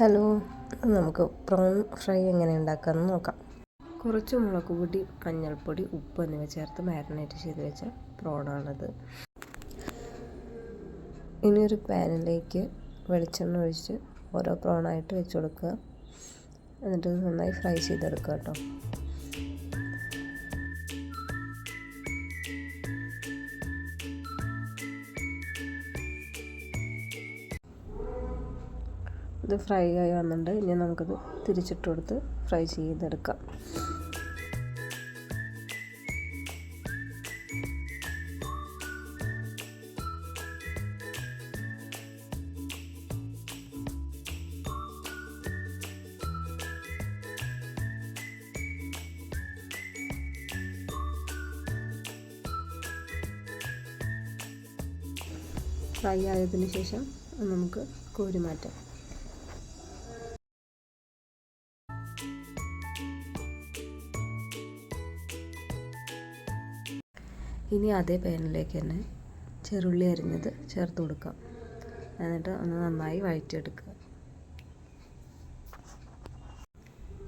Hello, നമുക്ക് prawn fry എങ്ങനെ ഉണ്ടാക്കാമെന്ന് നോക്കാം. കുറച്ച് മുളക് പൊടി, മഞ്ഞൾപ്പൊടി, ഉപ്പ് എന്നിവ ചേർത്ത് മാരിനേറ്റ് ചെയ്ത് വെച്ച പ്രോണാണിത്. ഇനി ഒരു പാനിലേക്ക് വെളിച്ചെണ്ണ ഒഴിച്ച് ഓരോ പ്രോണായിട്ട് വെച്ച് കൊടുക്കുക. എന്നിട്ട് നന്നായി ഫ്രൈ ചെയ്തെടുക്കുക കേട്ടോ. ഇത് ഫ്രൈ ആയി വന്നിട്ടുണ്ട്. ഇനി നമുക്കത് തിരിച്ചിട്ട് കൊടുത്ത് ഫ്രൈ ചെയ്തെടുക്കാം. ഫ്രൈ ആയതിനു ശേഷം നമുക്ക് കോരി മാറ്റാം. ഇനി അതേ പാനിലേക്ക് തന്നെ ചെറുള്ളി അരിഞ്ഞത് ചേർത്ത് കൊടുക്കാം. എന്നിട്ട് ഒന്ന് നന്നായി വഴറ്റിയെടുക്കുക.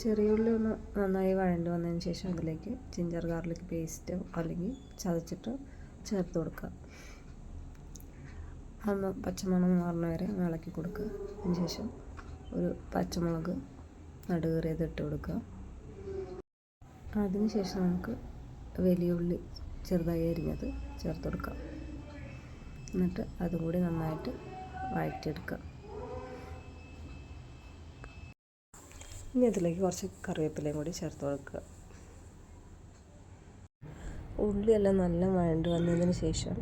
ചെറിയ ഉള്ളി ഒന്ന് നന്നായി വഴണ്ടി വന്നതിന് ശേഷം അതിലേക്ക് ജിഞ്ചർ ഗാർലിക് പേസ്റ്റോ അല്ലെങ്കിൽ ചതച്ചിട്ട് ചേർത്ത് കൊടുക്കുക. ഒന്ന് പച്ചമണം മാറുന്ന വരെ ഇളക്കി കൊടുക്കുക. അതിന് ശേഷം ഒരു പച്ചമുളക് നടുകീറിയത് ഇട്ട് കൊടുക്കുക. അതിന് ശേഷം നമുക്ക് വലിയ ഉള്ളി ചെറുതായി അരിഞ്ഞത് ചേർത്ത് കൊടുക്കാം. എന്നിട്ട് അതും കൂടി നന്നായിട്ട് വഴറ്റിയെടുക്കുക. ഇനി അതിലേക്ക് കുറച്ച് കറിവേപ്പിലയും കൂടി ചേർത്ത് കൊടുക്കുക. ഉള്ളിയെല്ലാം നല്ല വഴണ്ട് വന്നതിന് ശേഷം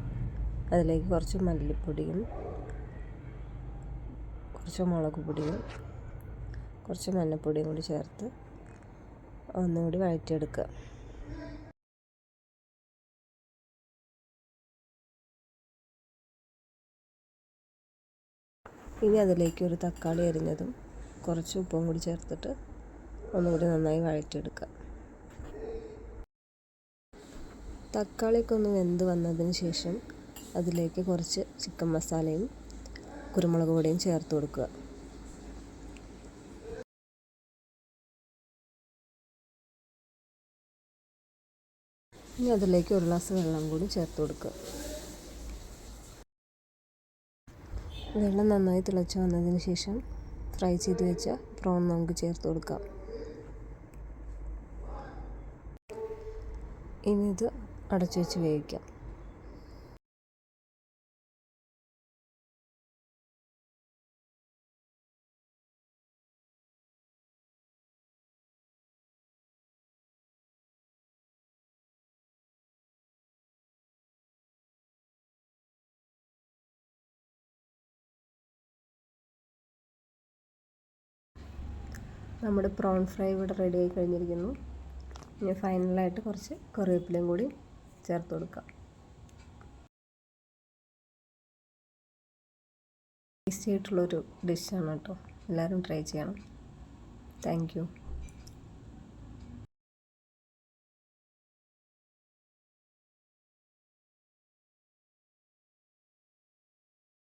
അതിലേക്ക് കുറച്ച് മല്ലിപ്പൊടിയും കുറച്ച് മുളക് പൊടിയും കുറച്ച് മഞ്ഞൾപ്പൊടിയും കൂടി ചേർത്ത് ഒന്നുകൂടി വഴറ്റിയെടുക്കുക. ഇനി അതിലേക്ക് ഒരു തക്കാളി അരിഞ്ഞതും കുറച്ച് ഉപ്പും കൂടി ചേർത്തിട്ട് ഒന്നുകൂടി നന്നായി വഴറ്റിയെടുക്കുക. തക്കാളിയൊക്കെ ഒന്ന് വെന്ത് വന്നതിന് ശേഷം അതിലേക്ക് കുറച്ച് ചിക്കൻ മസാലയും കുരുമുളക് പൊടിയും ചേർത്ത് കൊടുക്കുക. ഇനി അതിലേക്ക് ഒരു ഗ്ലാസ് വെള്ളം കൂടി ചേർത്ത് കൊടുക്കുക. വെള്ളം നന്നായി തിളച്ച് വന്നതിന് ശേഷം ഫ്രൈ ചെയ്ത് വെച്ച പ്രോൺ നമുക്ക് ചേർത്ത് കൊടുക്കാം. ഇനി ഇത് അടച്ചു വെച്ച് വേവിക്കാം. നമ്മുടെ പ്രോൺ ഫ്രൈ ഇവിടെ റെഡി ആയി കഴിഞ്ഞിരിക്കുന്നു. ഇനി ഫൈനലായിട്ട് കുറച്ച് കറിവേപ്പിലയും കൂടി ചേർത്ത് കൊടുക്കാം. ടേസ്റ്റി ആയിട്ടുള്ളൊരു ഡിഷാണ് കേട്ടോ. എല്ലാവരും ട്രൈ ചെയ്യണം. Thank you.